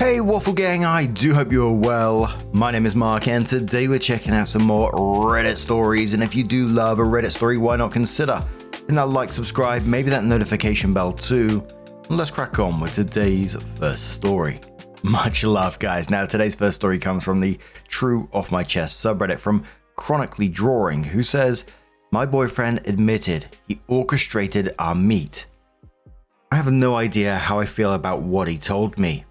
Hey Waffle Gang, I do hope you're well. My name is Mark and today we're checking out some more Reddit stories, and if you do love a Reddit story, why not consider hitting that like, subscribe, maybe that notification bell too. And let's crack on with today's first story. Much love guys. Now today's first story comes from the True Off My Chest subreddit from Chronically Drawing, who says, my boyfriend admitted he orchestrated our meet. I have no idea how I feel about what he told me.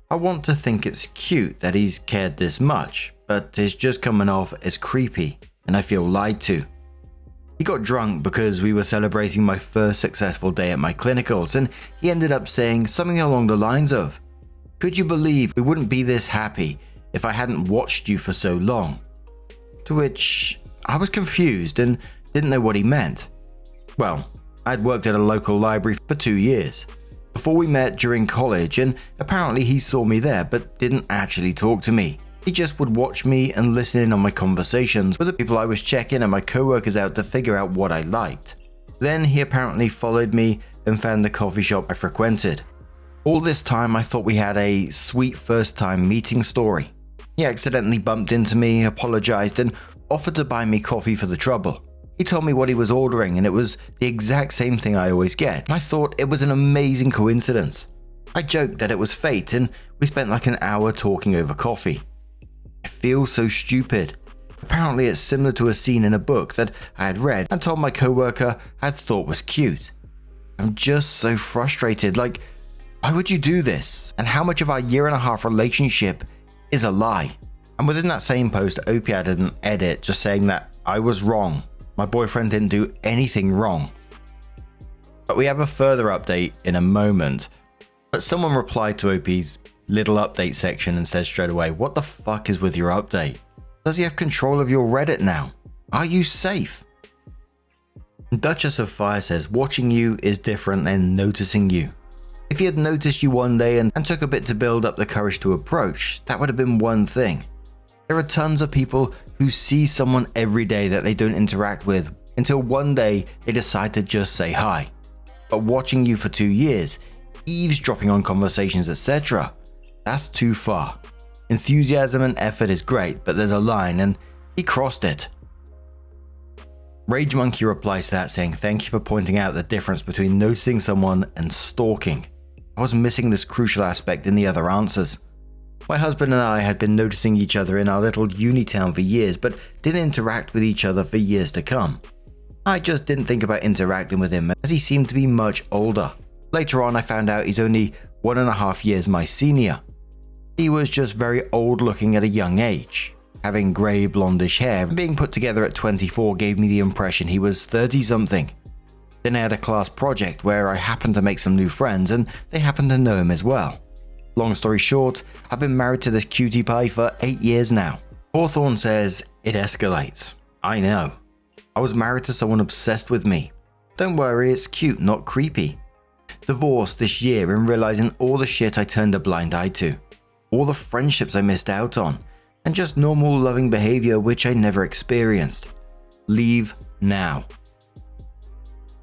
I want to think it's cute that he's cared this much, but it's just coming off as creepy and I feel lied to. He got drunk because we were celebrating my first successful day at my clinicals, and he ended up saying something along the lines of, could you believe we wouldn't be this happy if I hadn't watched you for so long? To which I was confused and didn't know what he meant. Well, I'd worked at a local library for 2 years before we met during college, and apparently he saw me there but didn't actually talk to me. He just would watch me and listen in on my conversations with the people I was checking and my coworkers out to figure out what I liked. Then he apparently followed me and found the coffee shop I frequented. All this time I thought we had a sweet first time meeting story. He accidentally bumped into me, apologized, and offered to buy me coffee for the trouble. He told me what he was ordering and it was the exact same thing I always get. I thought it was an amazing coincidence. I joked that it was fate and we spent like an hour talking over coffee. I feel so stupid. Apparently it's similar to a scene in a book that I had read and told my coworker I had thought was cute. I'm just so frustrated, like, why would you do this? And how much of our 1.5 year relationship is a lie? And within that same post, Opie added an edit just saying that I was wrong. My boyfriend didn't do anything wrong. But we have a further update in a moment. But someone replied to OP's little update section and said straight away, what the fuck is with your update? Does he have control of your Reddit now? Are you safe? Duchess of Fire says, watching you is different than noticing you. If he had noticed you one day and took a bit to build up the courage to approach, that would have been one thing. There are tons of people who see someone every day that they don't interact with until one day they decide to just say hi. But watching you for 2 years, eavesdropping on conversations, etc., that's too far. Enthusiasm and effort is great, but there's a line and he crossed it. Rage Monkey replies to that saying, thank you for pointing out the difference between noticing someone and stalking. I was missing this crucial aspect in the other answers. My husband and I had been noticing each other in our little uni town for years, but didn't interact with each other for years to come. I just didn't think about interacting with him as he seemed to be much older. Later on I found out he's only 1.5 years my senior. He was just very old looking at a young age. Having grey blondish hair and being put together at 24 gave me the impression he was 30 something. Then I had a class project where I happened to make some new friends and they happened to know him as well. Long story short, I've been married to this cutie pie for 8 years now. Hawthorne says, it escalates. I know. I was married to someone obsessed with me. Don't worry, it's cute, not creepy. Divorced this year and realizing all the shit I turned a blind eye to. All the friendships I missed out on. And just normal loving behavior which I never experienced. Leave now.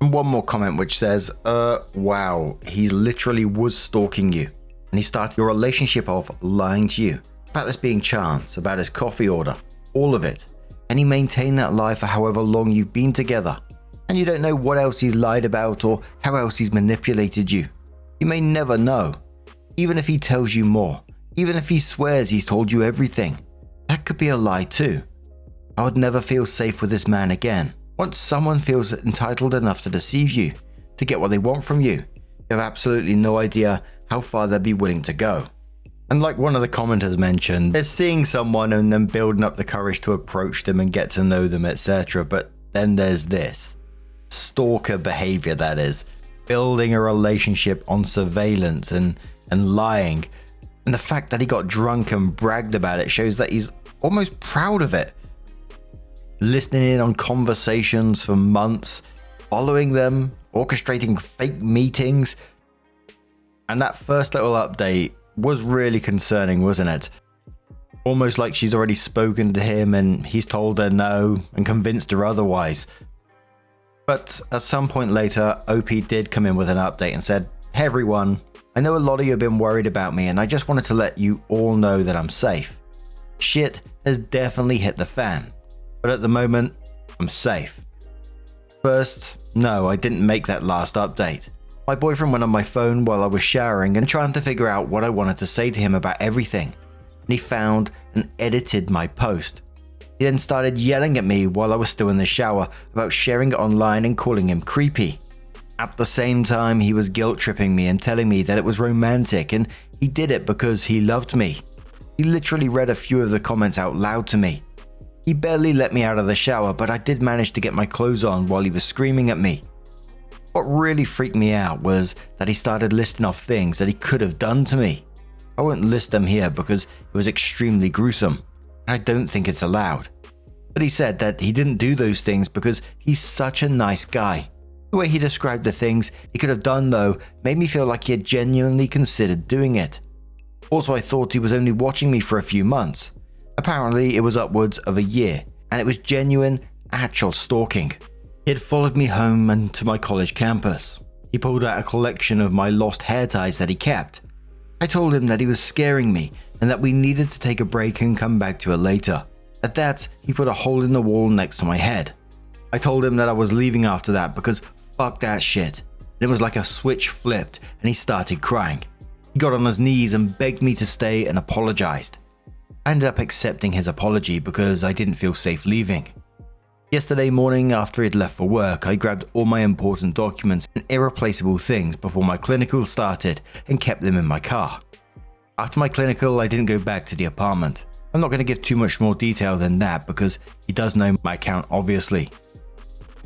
And one more comment which says, wow, he literally was stalking you. And he started your relationship off lying to you about this being chance, about his coffee order, all of it. And he maintained that lie for however long you've been together. And you don't know what else he's lied about or how else he's manipulated you. You may never know. Even if he tells you more, even if he swears he's told you everything, that could be a lie too. I would never feel safe with this man again. Once someone feels entitled enough to deceive you, to get what they want from you, you have absolutely no idea how far they'd be willing to go. And like one of the commenters mentioned, they're seeing someone and then building up the courage to approach them and get to know them, etc. But then there's this. Stalker behavior, that is. Building a relationship on surveillance and lying. And the fact that he got drunk and bragged about it shows that he's almost proud of it. Listening in on conversations for months, following them, orchestrating fake meetings. And that first little update was really concerning, wasn't it? Almost like she's already spoken to him and he's told her no and convinced her otherwise. But at some point later, OP did come in with an update and said, hey everyone, I know a lot of you have been worried about me, and I just wanted to let you all know that I'm safe. Shit has definitely hit the fan, but at the moment, I'm safe. First, no, I didn't make that last update. My boyfriend went on my phone while I was showering and trying to figure out what I wanted to say to him about everything, and he found and edited my post. He then started yelling at me while I was still in the shower about sharing it online and calling him creepy. At the same time, he was guilt-tripping me and telling me that it was romantic and he did it because he loved me. He literally read a few of the comments out loud to me. He barely let me out of the shower, but I did manage to get my clothes on while he was screaming at me. What really freaked me out was that he started listing off things that he could have done to me. I won't list them here because it was extremely gruesome, and I don't think it's allowed. But he said that he didn't do those things because he's such a nice guy. The way he described the things he could have done, though, made me feel like he had genuinely considered doing it. Also, I thought he was only watching me for a few months. Apparently, it was upwards of a year, and it was genuine, actual stalking. He had followed me home and to my college campus. He pulled out a collection of my lost hair ties that he kept. I told him that he was scaring me and that we needed to take a break and come back to it later. At that, he put a hole in the wall next to my head. I told him that I was leaving after that because fuck that shit. And it was like a switch flipped and he started crying. He got on his knees and begged me to stay and apologized. I ended up accepting his apology because I didn't feel safe leaving. Yesterday morning, after he'd left for work, I grabbed all my important documents and irreplaceable things before my clinical started and kept them in my car. After my clinical, I didn't go back to the apartment. I'm not going to give too much more detail than that because he does know my account obviously.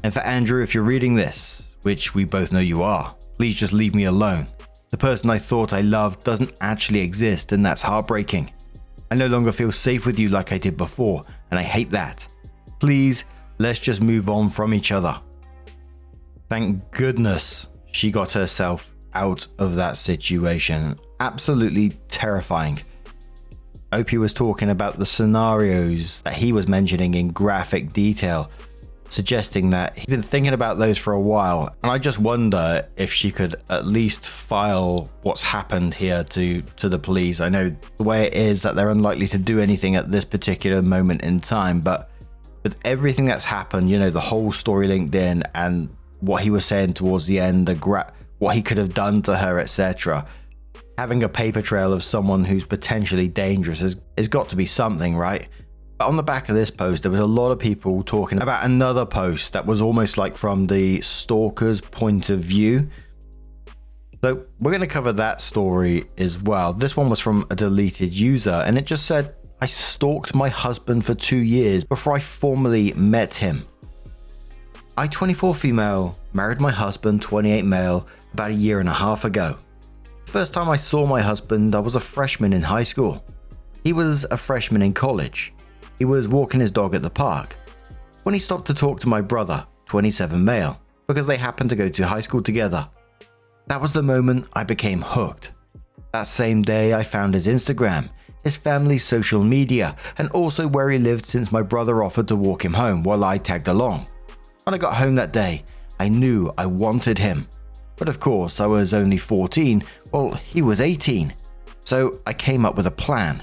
And for Andrew, if you're reading this, which we both know you are, please just leave me alone. The person I thought I loved doesn't actually exist, and that's heartbreaking. I no longer feel safe with you like I did before, and I hate that. Please, let's just move on from each other. Thank goodness she got herself out of that situation. Absolutely terrifying. I hope he was talking about the scenarios that he was mentioning in graphic detail, suggesting that he'd been thinking about those for a while, and I just wonder if she could at least file what's happened here to the police. I know the way it is that they're unlikely to do anything at this particular moment in time, but with everything that's happened, you know, the whole story linked in and what he was saying towards the end, what he could have done to her, etc. Having a paper trail of someone who's potentially dangerous has got to be something, right? But on the back of this post, there was a lot of people talking about another post that was almost like from the stalker's point of view. So we're going to cover that story as well. This one was from a deleted user, and it just said, I stalked my husband for 2 years before I formally met him. I, 24 female, married my husband, 28 male, about 1.5 years ago. The first time I saw my husband, I was a freshman in high school. He was a freshman in college. He was walking his dog at the park when he stopped to talk to my brother, 27 male, because they happened to go to high school together. That was the moment I became hooked. That same day, I found his Instagram, his family's social media, and also where he lived since my brother offered to walk him home while I tagged along. When I got home that day, I knew I wanted him. But of course, I was only 14, while he was 18. So I came up with a plan.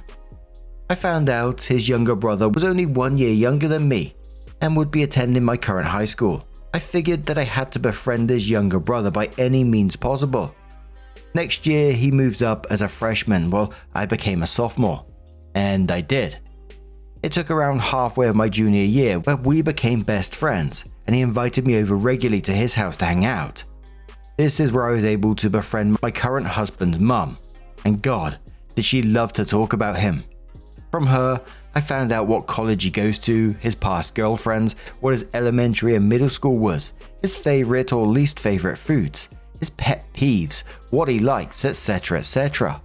I found out his younger brother was only 1 year younger than me and would be attending my current high school. I figured that I had to befriend his younger brother by any means possible. Next year, he moved up as a freshman while I became a sophomore. And I did. It took around halfway of my junior year where we became best friends, and he invited me over regularly to his house to hang out. This is where I was able to befriend my current husband's mum, and God, did she love to talk about him. From her, I found out what college he goes to, his past girlfriends, what his elementary and middle school was, his favorite or least favorite foods, his pet peeves, what he likes, etc., etc.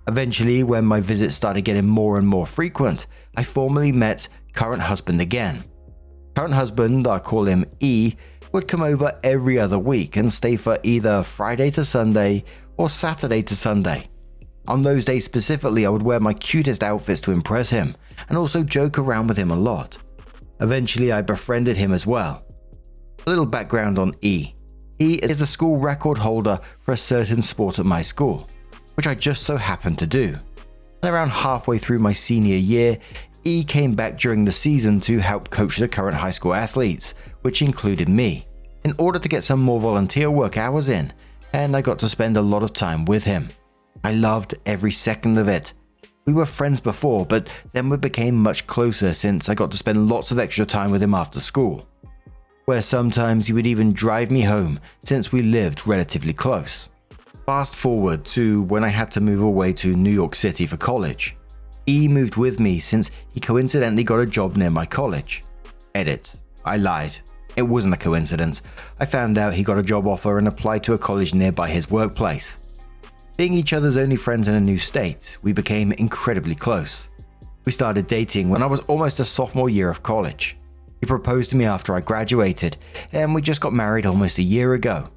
Eventually, when my visits started getting more and more frequent, I formally met current husband again. Current husband, I call him E, would come over every other week and stay for either Friday to Sunday or Saturday to Sunday. On those days specifically, I would wear my cutest outfits to impress him and also joke around with him a lot. Eventually, I befriended him as well. A little background on E. He is the school record holder for a certain sport at my school. which I just so happened to do. And around halfway through my senior year, E came back during the season to help coach the current high school athletes, which included me, in order to get some more volunteer work hours in, and I got to spend a lot of time with him. I loved every second of it. We were friends before, but then we became much closer since I got to spend lots of extra time with him after school, where sometimes he would even drive me home since we lived relatively close. Fast forward to when I had to move away to New York City for college. E moved with me since he coincidentally got a job near my college. Edit. I lied. It wasn't a coincidence. I found out he got a job offer and applied to a college nearby his workplace. Being each other's only friends in a new state, we became incredibly close. We started dating when I was almost a sophomore year of college. He proposed to me after I graduated, and we just got married almost a year ago.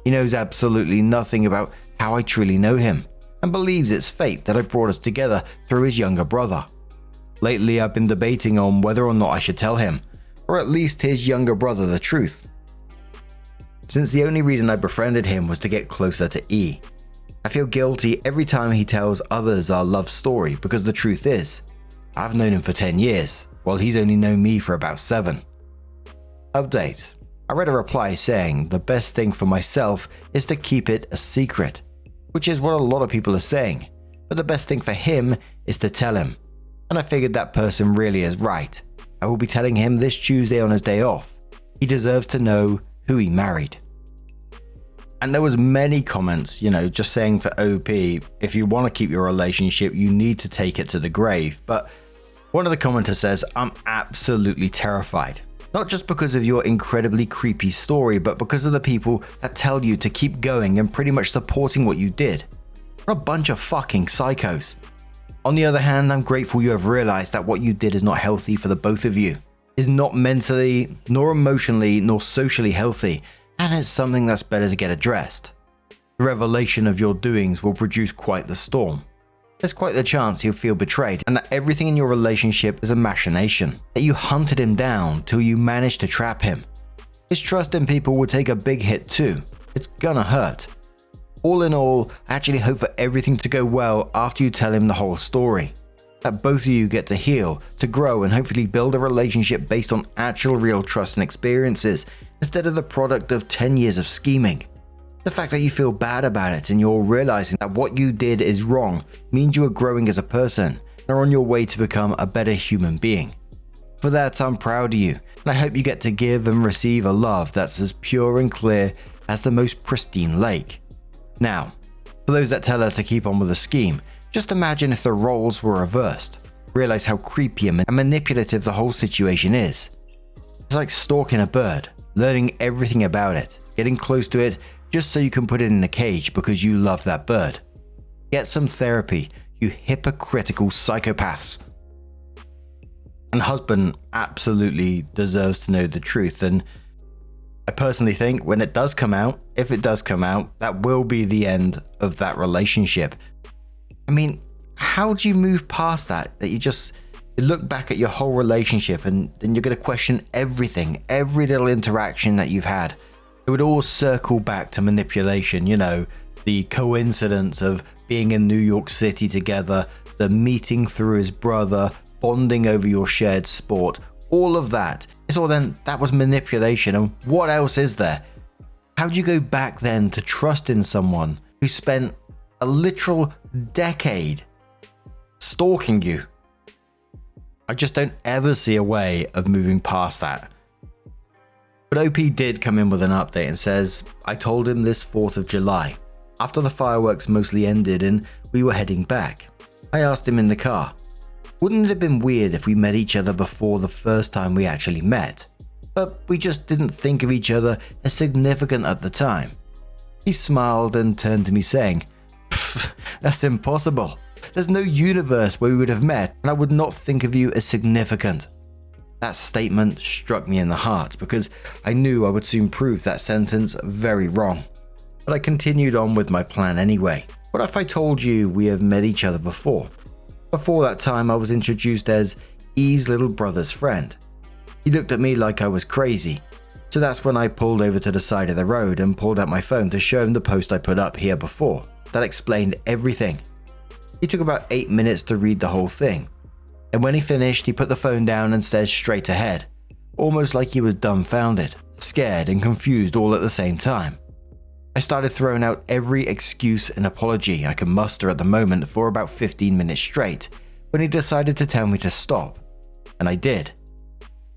He knows absolutely nothing about how I truly know him, and believes it's fate that I brought us together through his younger brother. Lately, I've been debating on whether or not I should tell him, or at least his younger brother, the truth, since the only reason I befriended him was to get closer to E. I feel guilty every time he tells others our love story because the truth is, I've known him for 10 years, while he's only known me for about 7. Update. I read a reply saying the best thing for myself is to keep it a secret, which is what a lot of people are saying, but the best thing for him is to tell him. And I figured that person really is right. I will be telling him this Tuesday on his day off. He deserves to know who he married. And there was many comments, just saying to OP, if you want to keep your relationship, you need to take it to the grave. But one of the commenters says, I'm absolutely terrified. Not just because of your incredibly creepy story, but because of the people that tell you to keep going and pretty much supporting what you did. What a bunch of fucking psychos. On the other hand, I'm grateful you have realized that what you did is not healthy for the both of you. Is not mentally, nor emotionally, nor socially healthy, and it's something that's better to get addressed. The revelation of your doings will produce quite the storm. There's quite the chance he'll feel betrayed and that everything in your relationship is a machination, that you hunted him down till you managed to trap him. His trust in people will take a big hit too. It's gonna hurt. All in all, I actually hope for everything to go well after you tell him the whole story. That both of you get to heal, to grow, and hopefully build a relationship based on actual real trust and experiences, instead of the product of 10 years of scheming. The fact that you feel bad about it and you're realizing that what you did is wrong means you are growing as a person and are on your way to become a better human being. For that, I'm proud of you, and I hope you get to give and receive a love that's as pure and clear as the most pristine lake. Now, for those that tell her to keep on with the scheme, just imagine if the roles were reversed. Realize how creepy and manipulative the whole situation is. It's like stalking a bird, learning everything about it, getting close to it just so you can put it in a cage because you love that bird. Get some therapy, you hypocritical psychopaths. And husband absolutely deserves to know the truth, and I personally think when it does come out, if it does come out, that will be the end of that relationship. I mean, how do you move past that? That you look back at your whole relationship and then you're going to question everything, every little interaction that you've had. It would all circle back to manipulation, the coincidence of being in New York City together, the meeting through his brother, bonding over your shared sport, all of that. It's all then, that was manipulation, and what else is there? How do you go back then to trust in someone who spent a literal decade stalking you? I just don't ever see a way of moving past that. But OP did come in with an update and says, I told him this 4th of July, after the fireworks mostly ended and we were heading back. I asked him in the car, wouldn't it have been weird if we met each other before the first time we actually met? But we just didn't think of each other as significant at the time. He smiled and turned to me saying, that's impossible. There's no universe where we would have met and I would not think of you as significant. That statement struck me in the heart because I knew I would soon prove that sentence very wrong. But I continued on with my plan anyway. What if I told you we have met each other before? Before that time, I was introduced as E's little brother's friend. He looked at me like I was crazy. So that's when I pulled over to the side of the road and pulled out my phone to show him the post I put up here before. that explained everything. He took about 8 minutes to read the whole thing, and when he finished, he put the phone down and stared straight ahead, almost like he was dumbfounded, scared and confused all at the same time. I started throwing out every excuse and apology I could muster at the moment for about 15 minutes straight, when he decided to tell me to stop, and I did.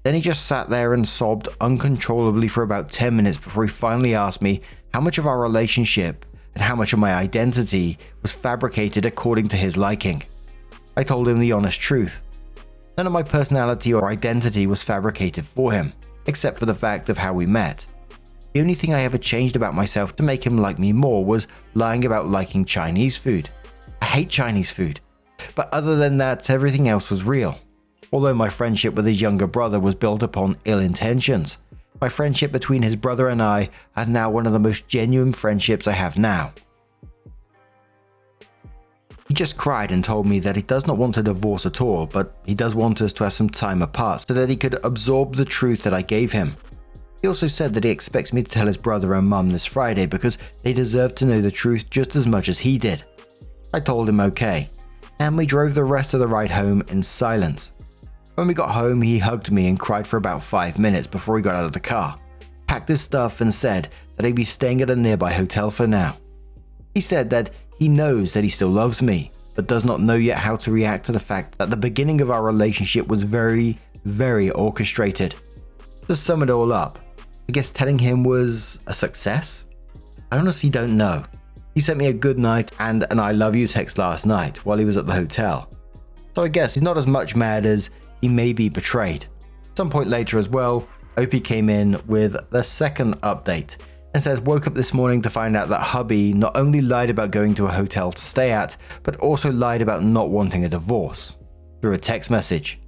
Then he just sat there and sobbed uncontrollably for about 10 minutes before he finally asked me how much of our relationship and how much of my identity was fabricated according to his liking. I told him the honest truth. None of my personality or identity was fabricated for him, except for the fact of how we met. The only thing I ever changed about myself to make him like me more was lying about liking Chinese food. I hate Chinese food, but other than that, everything else was real. Although my friendship with his younger brother was built upon ill intentions, my friendship between his brother and I are now one of the most genuine friendships I have now. He just cried and told me that he does not want a divorce at all, but he does want us to have some time apart so that he could absorb the truth that I gave him. He also said that he expects me to tell his brother and mum this Friday because they deserve to know the truth just as much as he did. I told him okay, and we drove the rest of the ride home in silence. When we got home, he hugged me and cried for about 5 minutes before he got out of the car, packed his stuff and said that he'd be staying at a nearby hotel for now. He said that he knows that he still loves me, but does not know yet how to react to the fact that the beginning of our relationship was very, very orchestrated. To sum it all up, I guess telling him was a success? I honestly don't know. He sent me a good night and an I love you text last night while he was at the hotel. So I guess he's not as much mad as he may be betrayed. Some point later as well, OP came in with the second update and says woke up this morning to find out that hubby not only lied about going to a hotel to stay at, but also lied about not wanting a divorce through a text message.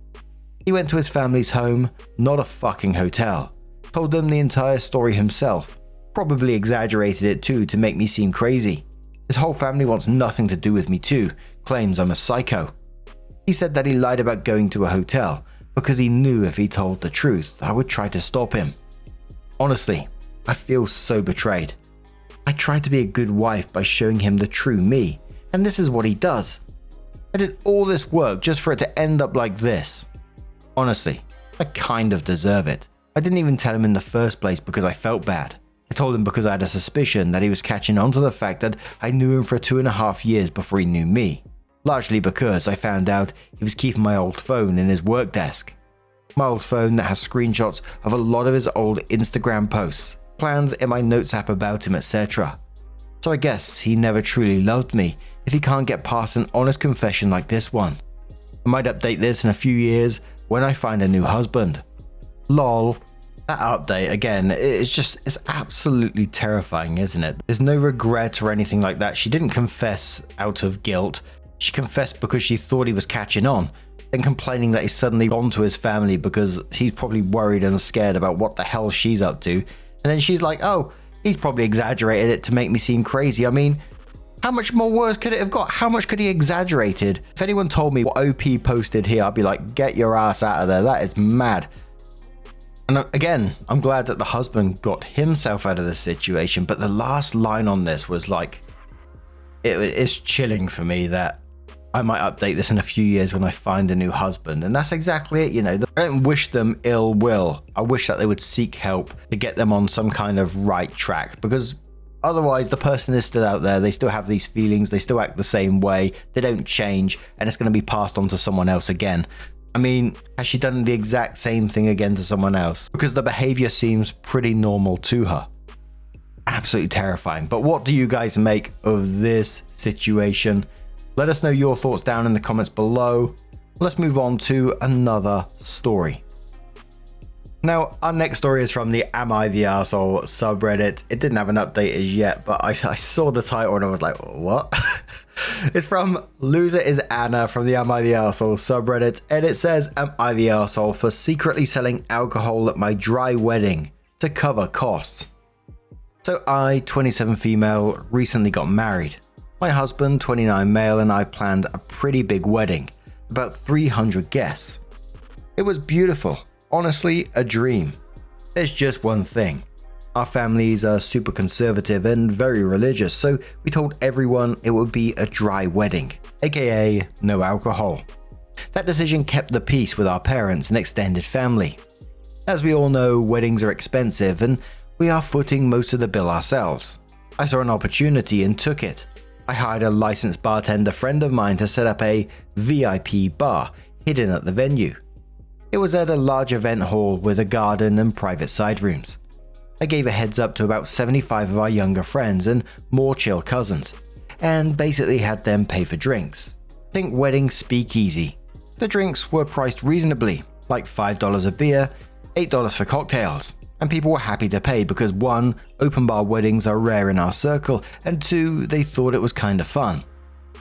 He went to his family's home, not a fucking hotel, told them the entire story himself, probably exaggerated it too to make me seem crazy. His whole family wants nothing to do with me too, claims I'm a psycho. He said that he lied about going to a hotel because he knew if he told the truth, I would try to stop him. Honestly, I feel so betrayed. I tried to be a good wife by showing him the true me, and this is what he does. I did all this work just for it to end up like this. Honestly, I kind of deserve it. I didn't even tell him in the first place because I felt bad. I told him because I had a suspicion that he was catching on to the fact that I knew him for 2.5 years before he knew me. Largely because I found out he was keeping my old phone in his work desk. My old phone that has screenshots of a lot of his old Instagram posts, plans in my notes app about him, etc. So I guess he never truly loved me if he can't get past an honest confession like this one. I might update this in a few years when I find a new husband. Lol. That update, again, it's absolutely terrifying, isn't it? There's no regret or anything like that. She didn't confess out of guilt. She confessed because she thought he was catching on, then complaining that he's suddenly gone to his family because he's probably worried and scared about what the hell she's up to. And then she's like, oh, he's probably exaggerated it to make me seem crazy. I mean, how much more worse could it have got? How much could he exaggerated? If anyone told me what OP posted here, I'd be like, get your ass out of there. That is mad. And again, I'm glad that the husband got himself out of the situation, but the last line on this was like, it's chilling for me that I might update this in a few years when I find a new husband. And that's exactly it, you know. I don't wish them ill will. I wish that they would seek help to get them on some kind of right track, because otherwise the person is still out there. They still have these feelings. They still act the same way. They don't change, and it's going to be passed on to someone else again. I mean, has she done the exact same thing again to someone else? Because the behavior seems pretty normal to her. Absolutely terrifying. But what do you guys make of this situation? Let us know your thoughts down in the comments below. Let's move on to another story. Now, our next story is from the Am I the Arsehole subreddit. It didn't have an update as yet, but I saw the title and I was like, what? It's from Loser is Anna from the Am I the Arsehole subreddit, and it says, am I the arsehole for secretly selling alcohol at my dry wedding to cover costs? So I, 27 female, recently got married. My husband, 29 male, and I planned a pretty big wedding, about 300 guests. It was beautiful, honestly a dream. There's just one thing. Our families are super conservative and very religious, so we told everyone it would be a dry wedding, aka no alcohol. That decision kept the peace with our parents and extended family. As we all know, weddings are expensive and we are footing most of the bill ourselves. I saw an opportunity and took it. I hired a licensed bartender friend of mine to set up a VIP bar hidden at the venue. It was at a large event hall with a garden and private side rooms. I gave a heads up to about 75 of our younger friends and more chill cousins, and basically had them pay for drinks. Think wedding speakeasy. The drinks were priced reasonably, like $5 a beer, $8 for cocktails, and people were happy to pay because 1, open bar weddings are rare in our circle, and 2, they thought it was kinda fun.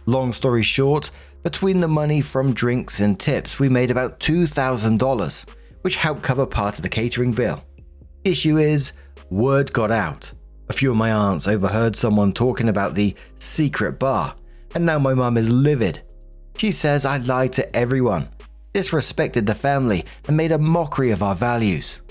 Long story short, between the money from drinks and tips, we made about $2,000, which helped cover part of the catering bill. The issue is, word got out. A few of my aunts overheard someone talking about the secret bar, and now my mum is livid. She says I lied to everyone, disrespected the family, and made a mockery of our values.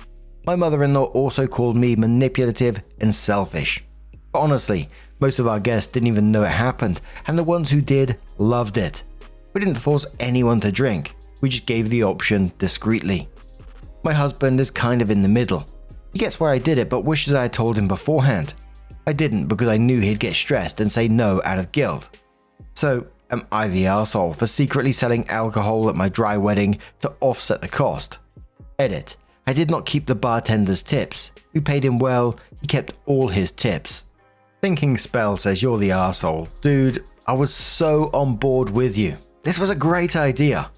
My mother-in-law also called me manipulative and selfish. But honestly, most of our guests didn't even know it happened, and the ones who did loved it. We didn't force anyone to drink, we just gave the option discreetly. My husband is kind of in the middle. He gets why I did it, but wishes I had told him beforehand. I didn't because I knew he'd get stressed and say no out of guilt. So, am I the arsehole for secretly selling alcohol at my dry wedding to offset the cost? Edit. I did not keep the bartender's tips. We paid him well, he kept all his tips. Thinking Spell says you're the arsehole. Dude, I was so on board with you. This was a great idea.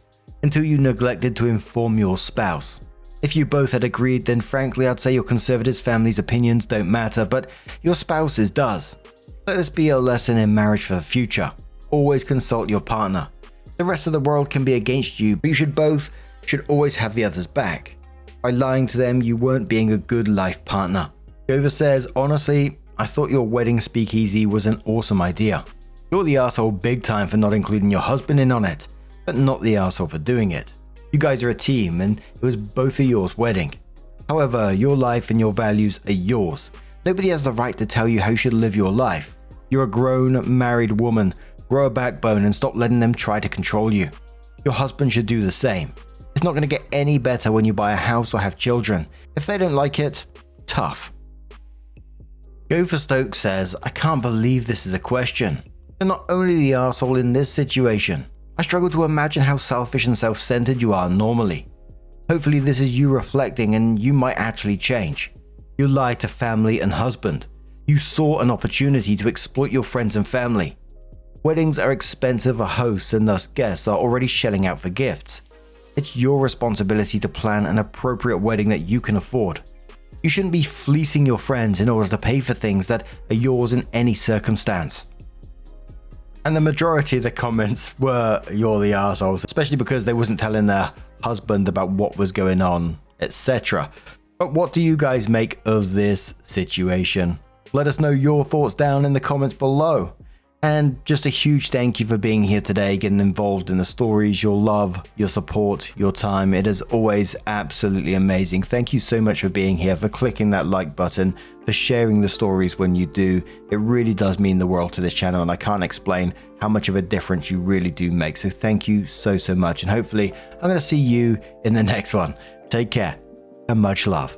Until you neglected to inform your spouse. If you both had agreed, then frankly I'd say your conservative family's opinions don't matter, but your spouse's does. Let this be a lesson in marriage for the future. Always consult your partner. The rest of the world can be against you, but you should always have the other's back. By lying to them, you weren't being a good life partner. Gova says, honestly, I thought your wedding speakeasy was an awesome idea. You're the arsehole big time for not including your husband in on it, but not the arsehole for doing it. You guys are a team and it was both of yours wedding. However, your life and your values are yours. Nobody has the right to tell you how you should live your life. You're a grown, married woman. Grow a backbone and stop letting them try to control you. Your husband should do the same. It's not going to get any better when you buy a house or have children. If they don't like it, tough. Go for Stoke says, I can't believe this is a question. You're not only the arsehole in this situation. I struggle to imagine how selfish and self-centered you are normally. Hopefully this is you reflecting and you might actually change. You lied to family and husband. You saw an opportunity to exploit your friends and family. Weddings are expensive for hosts and thus guests are already shelling out for gifts. It's your responsibility to plan an appropriate wedding that you can afford. You shouldn't be fleecing your friends in order to pay for things that are yours in any circumstance. And the majority of the comments were you're the arseholes, especially because they wasn't telling their husband about what was going on, etc. But what do you guys make of this situation? Let us know your thoughts down in the comments below. And just a huge thank you for being here today, getting involved in the stories, your love, your support, your time. It is always absolutely amazing. Thank you so much for being here, for clicking that like button, for sharing the stories when you do. It really does mean the world to this channel, and I can't explain how much of a difference you really do make. So thank you so much, and hopefully I'm going to see you in the next one. Take care and much love.